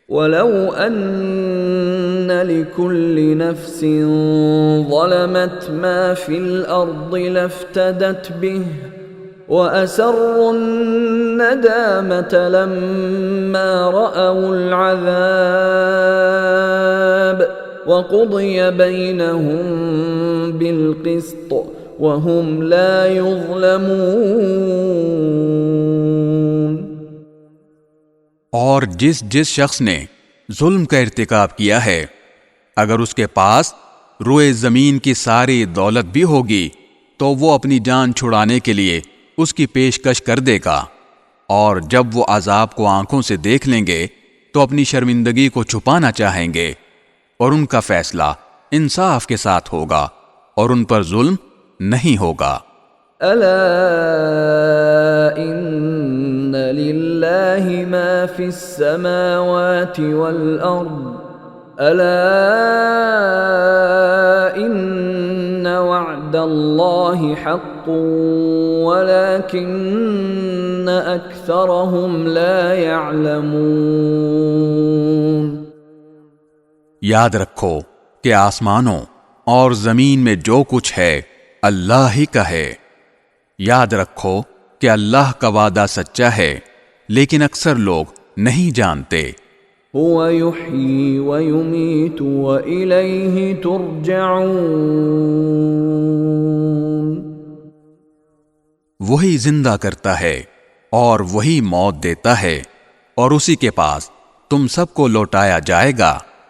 وَلَوْ أَنَّ لِكُلِّ نَفْسٍ ظَلَمَتْ مَا فِي الْأَرْضِ لَافْتَدَتْ بِهِ وَأَسَرُّوا النَّدَامَةَ لَمَّا رَأَوُا الْعَذَابَ وَقُضِيَ بَيْنَهُم بِالْقِسْطِ وَهُمْ لَا يُظْلَمُونَ۔ اور جس شخص نے ظلم کا ارتکاب کیا ہے، اگر اس کے پاس روئے زمین کی ساری دولت بھی ہوگی تو وہ اپنی جان چھڑانے کے لیے اس کی پیشکش کر دے گا، اور جب وہ عذاب کو آنکھوں سے دیکھ لیں گے تو اپنی شرمندگی کو چھپانا چاہیں گے، اور ان کا فیصلہ انصاف کے ساتھ ہوگا اور ان پر ظلم نہیں ہوگا۔ أَلَا إِنَّ لِلَّهِ مَا فِي السَّمَاوَاتِ وَالْأَرْضِ أَلَا إِنَّ وَعْدَ اللَّهِ حَقٌّ وَلَكِنَّ أَكْثَرَهُمْ لَا يَعْلَمُونَ۔ یاد رکھو کہ آسمانوں اور زمین میں جو کچھ ہے اللہ ہی کا ہے۔ یاد رکھو کہ اللہ کا وعدہ سچا ہے، لیکن اکثر لوگ نہیں جانتے۔ هو يحيي ويميت وإليه ترجعون۔ وہی زندہ کرتا ہے اور وہی موت دیتا ہے، اور اسی کے پاس تم سب کو لوٹایا جائے گا۔